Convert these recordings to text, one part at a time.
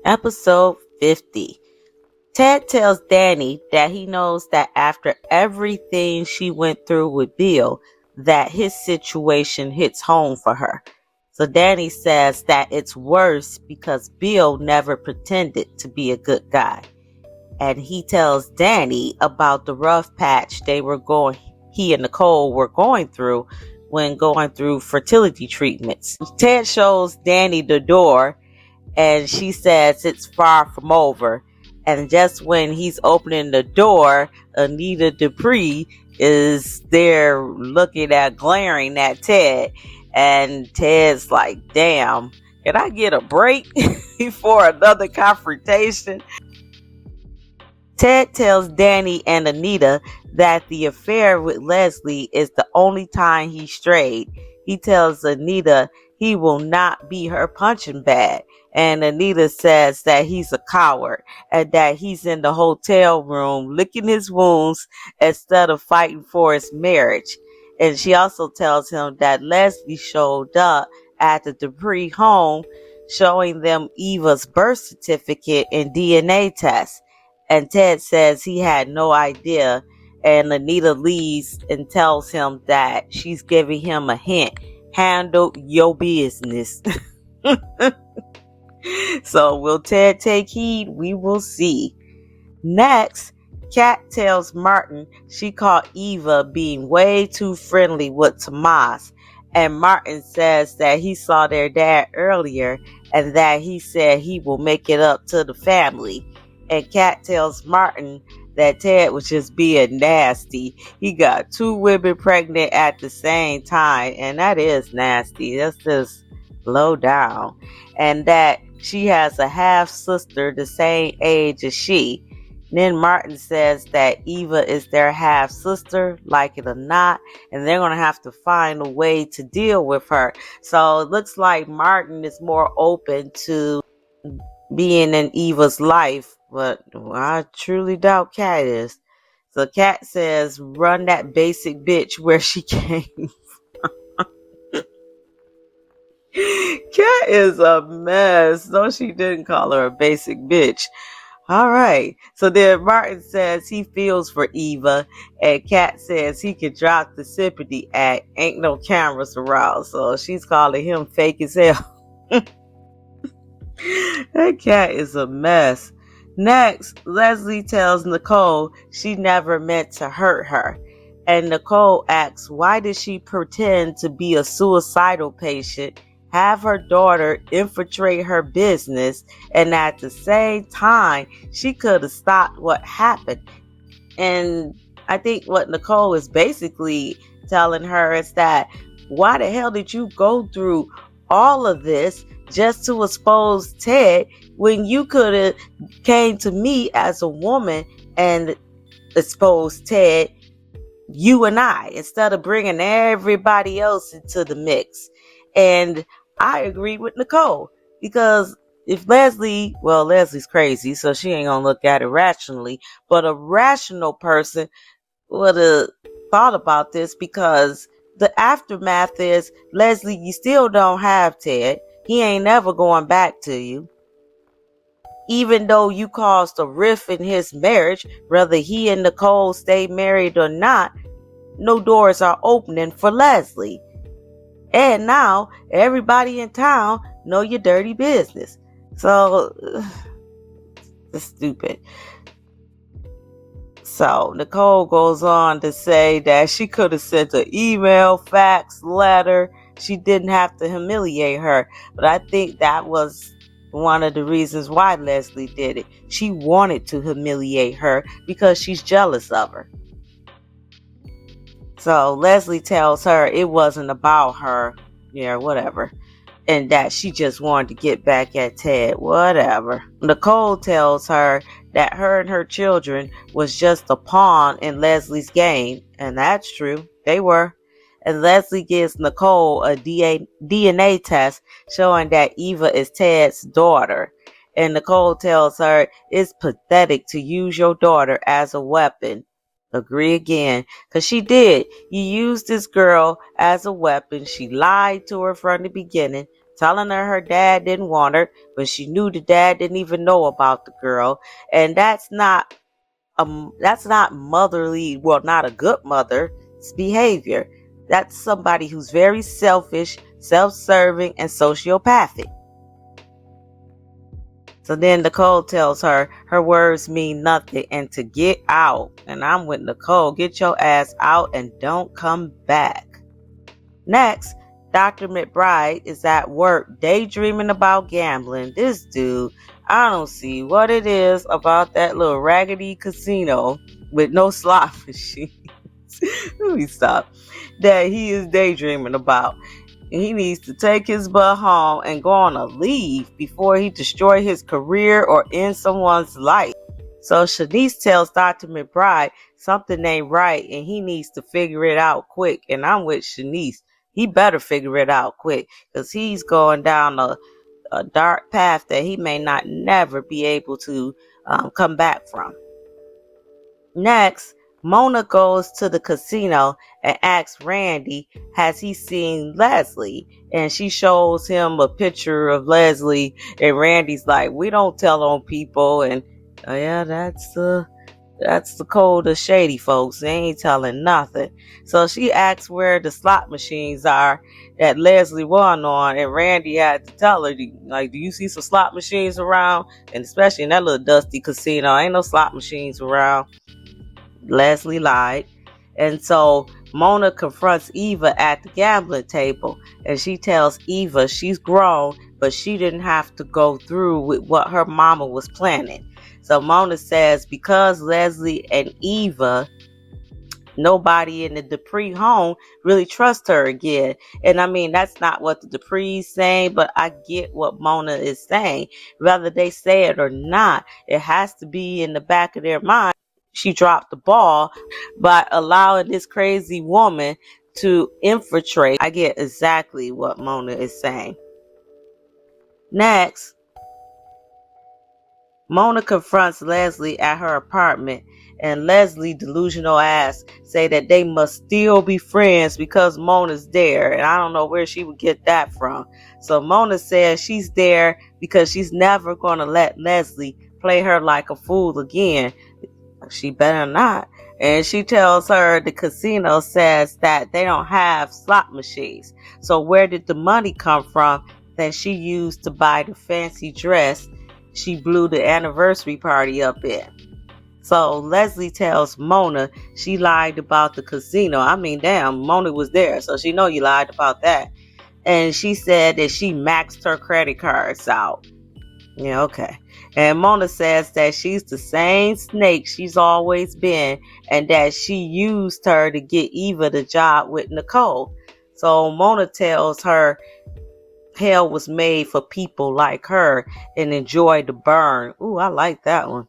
Episode 50. Ted tells Danny that he knows that after everything she went through with Bill, that his situation hits home for her. So Danny says that it's worse because Bill never pretended to be a good guy. And he tells Danny about the rough patch he and Nicole were going through when going through fertility treatments. Ted shows Danny the door and she says it's far from over. And just when he's opening the door, Anita Dupree is there glaring at Ted. And Ted's like, damn, can I get a break before another confrontation? Ted tells Danny and Anita that the affair with Leslie is the only time he strayed. He tells Anita he will not be her punching bag. And Anita says that he's a coward and that he's in the hotel room licking his wounds instead of fighting for his marriage. And she also tells him that Leslie showed up at the Dupree home showing them Eva's birth certificate and DNA test. And Ted says he had no idea. And Anita leaves and tells him that she's giving him a hint. Handle your business. So will Ted take heed? We will see. Next, Kat tells Martin she caught Eva being way too friendly with Tomas. And Martin says that he saw their dad earlier and that he said he will make it up to the family. And Kat tells Martin that Ted was just being nasty. He got 2 women pregnant at the same time, and that is nasty. That's just low down. And that she has a half sister the same age as she. Then Martin says that Eva is their half sister, like it or not, and they're going to have to find a way to deal with her. So it looks like Martin is more open to being in Eva's life, but I truly doubt Kat is. So Kat says, run that basic bitch where she came from. Kat is a mess. No, she didn't call her a basic bitch. All right. So then Martin says he feels for Eva, and Kat says he can drop the sympathy act. Ain't no cameras around. So she's calling him fake as hell. That cat is a mess. Next, Leslie tells Nicole she never meant to hurt her. And Nicole asks, why did she pretend to be a suicidal patient, have her daughter infiltrate her business, and at the same time, she could have stopped what happened? And I think what Nicole is basically telling her is that, why the hell did you go through all of this just to expose Ted when you could have came to me as a woman and exposed Ted, you and I, instead of bringing everybody else into the mix? And I agree with Nicole, because if Leslie's crazy, so she ain't gonna look at it rationally, but a rational person would have thought about this, because the aftermath is, Leslie, you still don't have Ted. He ain't never going back to you. Even though you caused a rift in his marriage, whether he and Nicole stay married or not, no doors are opening for Leslie. And now everybody in town know your dirty business. So it's stupid. So Nicole goes on to say that she could have sent an email, fax, letter. She didn't have to humiliate her. But I think that was one of the reasons why Leslie did it. She wanted to humiliate her because she's jealous of her. So Leslie tells her it wasn't about her, whatever, and that she just wanted to get back at Ted, whatever. Nicole tells her that her and her children was just a pawn in Leslie's game, and that's true, they were. And Leslie gives Nicole a DNA test showing that Eva is Ted's daughter. And Nicole tells her it's pathetic to use your daughter as a weapon. Agree again, because she did. You used this girl as a weapon. She lied to her from the beginning, telling her dad didn't want her, but she knew the dad didn't even know about the girl. And that's not motherly, well, not a good mother's behavior. That's somebody who's very selfish, self-serving, and sociopathic. So then Nicole tells her her words mean nothing and to get out. And I'm with Nicole. Get your ass out and don't come back. Next, Dr. McBride is at work daydreaming about gambling. This dude, I don't see what it is about that little raggedy casino with no slot machines. Let me stop. That he is daydreaming about. And he needs to take his butt home and go on a leave before he destroy his career or end someone's life. So Shanice tells Dr. McBride something ain't right and he needs to figure it out quick. And I'm with Shanice. He better figure it out quick because he's going down a dark path that he may not never be able to come back from. Next, Mona goes to the casino and asks Randy, has he seen Leslie? And she shows him a picture of Leslie and Randy's like, we don't tell on people. And oh yeah, that's the code of shady folks. They ain't telling nothing. So she asks where the slot machines are that Leslie won on, and Randy had to tell her, like, do you see some slot machines around? And especially in that little dusty casino, ain't no slot machines around. Leslie lied. And so Mona confronts Eva at the gambling table, and she tells Eva she's grown, but she didn't have to go through with what her mama was planning. So Mona says because Leslie and Eva, nobody in the Dupree home really trusts her again. And I mean, that's not what the Dupree's saying, but I get what Mona is saying. Whether they say it or not, it has to be in the back of their mind. She dropped the ball by allowing this crazy woman to infiltrate. I get exactly what Mona is saying. Next, Mona confronts Leslie at her apartment, and Leslie, delusional ass, say that they must still be friends because Mona's there, and I don't know where she would get that from. So Mona says she's there because she's never going to let Leslie play her like a fool again. She better not. And she tells her the casino says that they don't have slot machines. So where did the money come from that she used to buy the fancy dress she blew the anniversary party up in? So Leslie tells Mona she lied about the casino. I mean, damn, Mona was there, so she know you lied about that. And she said that she maxed her credit cards out. Yeah, okay. And Mona says that she's the same snake she's always been and that she used her to get Eva the job with Nicole. So Mona tells her hell was made for people like her and enjoy the burn. Ooh, I like that one.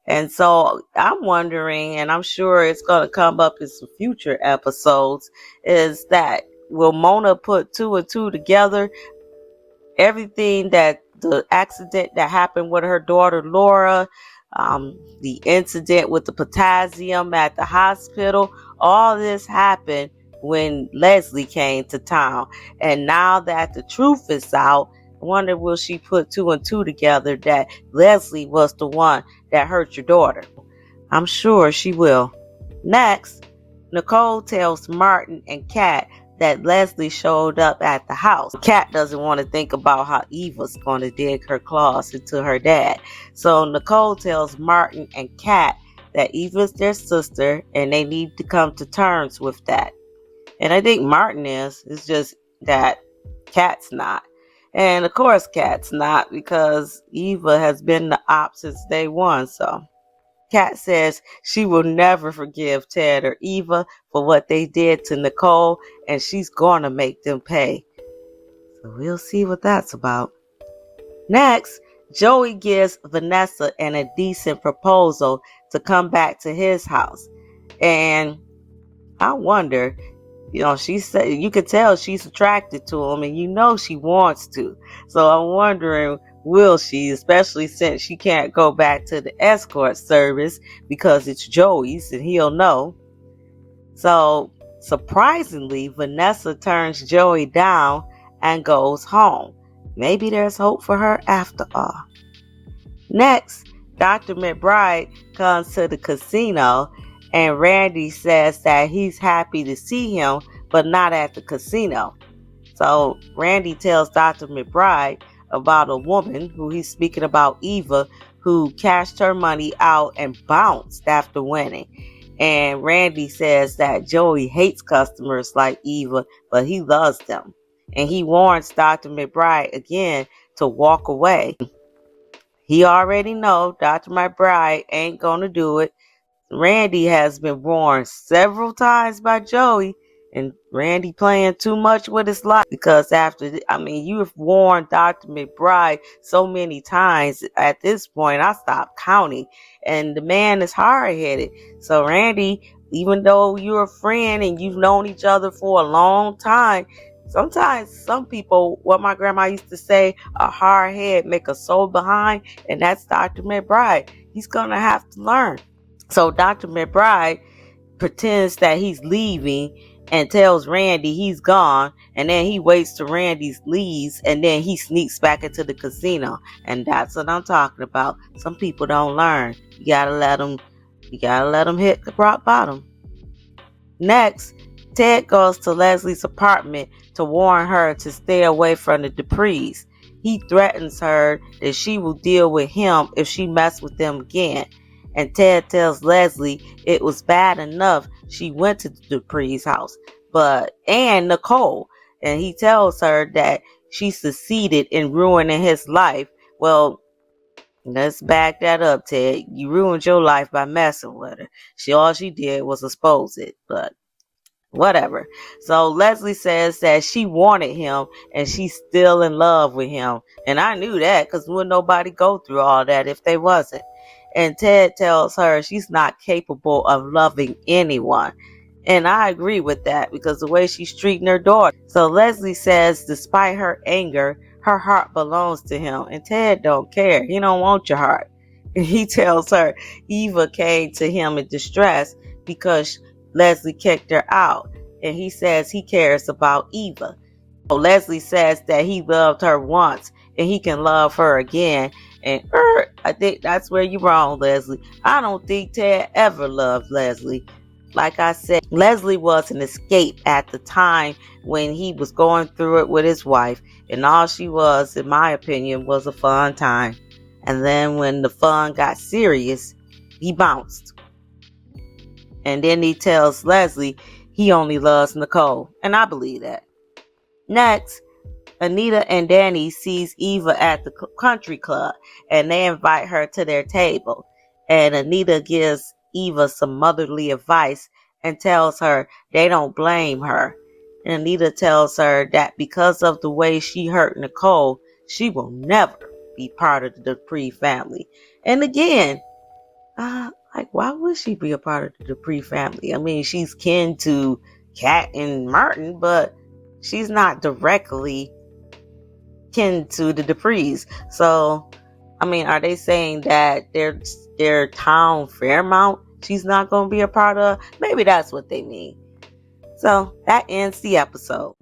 And so I'm wondering, and I'm sure it's going to come up in some future episodes, is that will Mona put two and two together? Everything that the accident that happened with her daughter Laura, the incident with the potassium at the hospital, all this happened when Leslie came to town. And now that the truth is out, I wonder will she put two and two together that Leslie was the one that hurt your daughter. I'm sure she will. Next, Nicole tells Martin and Kat that Leslie showed up at the house. Kat doesn't want to think about how Eva's going to dig her claws into her dad. So Nicole tells Martin and Kat that Eva's their sister and they need to come to terms with that. And I think Martin is. It's just that Kat's not. And of course Kat's not because Eva has been the op since day one. So Kat says she will never forgive Ted or Eva for what they did to Nicole, and she's gonna make them pay. So we'll see what that's about. Next, Joey gives Vanessa an indecent proposal to come back to his house. And I wonder, She said you could tell she's attracted to him, and she wants to. So I'm wondering, will she, especially since she can't go back to the escort service because it's Joey's and he'll know. So surprisingly, Vanessa turns Joey down and goes home. Maybe there's hope for her after all. Next, Dr. McBride comes to the casino, and Randy says that he's happy to see him, but not at the casino. So Randy tells Dr. McBride about a woman who he's speaking about, Eva, who cashed her money out and bounced after winning. And Randy says that Joey hates customers like Eva, but he loves them. And he warns Dr. McBride again to walk away. He already know Dr. McBride ain't gonna do it. Randy has been warned several times by Joey, and Randy playing too much with his life because you've warned Dr. McBride so many times at this point, I stopped counting, and the man is hard-headed. So Randy, even though you're a friend and you've known each other for a long time, sometimes some people, what my grandma used to say, a hard head make a soul behind, and that's Dr. McBride. He's gonna have to learn. So Dr. McBride pretends that he's leaving and tells Randy he's gone, and then he waits till Randy leaves, and then he sneaks back into the casino. And that's what I'm talking about. Some people don't learn. You gotta let them hit the rock bottom. Next, Ted goes to Leslie's apartment to warn her to stay away from the Duprees. He threatens her that she will deal with him if she messes with them again. And Ted tells Leslie it was bad enough she went to the Dupree's house, and Nicole. And he tells her that she succeeded in ruining his life. Well, let's back that up, Ted. You ruined your life by messing with her. All she did was expose it, but whatever. So Leslie says that she wanted him and she's still in love with him. And I knew that because wouldn't nobody go through all that if they wasn't. And Ted tells her she's not capable of loving anyone. And I agree with that because the way she's treating her daughter. So Leslie says despite her anger, her heart belongs to him. And Ted don't care. He don't want your heart. And he tells her Eva came to him in distress because Leslie kicked her out. And he says he cares about Eva. So Leslie says that he loved her once and he can love her again. And I think that's where you're wrong, Leslie. I don't think Ted ever loved Leslie. Like I said, Leslie was an escape at the time when he was going through it with his wife. And all she was, in my opinion, was a fun time. And then when the fun got serious, he bounced. And then he tells Leslie he only loves Nicole. And I believe that. Next, Anita and Danny sees Eva at the country club and they invite her to their table. And Anita gives Eva some motherly advice and tells her they don't blame her. And Anita tells her that because of the way she hurt Nicole, she will never be part of the Dupree family. And again, why would she be a part of the Dupree family? I mean, she's kin to Kat and Martin, but she's not directly kin to the Duprees. So, are they saying that their town Fairmount she's not going to be a part of? Maybe that's what they mean. So that ends the episode.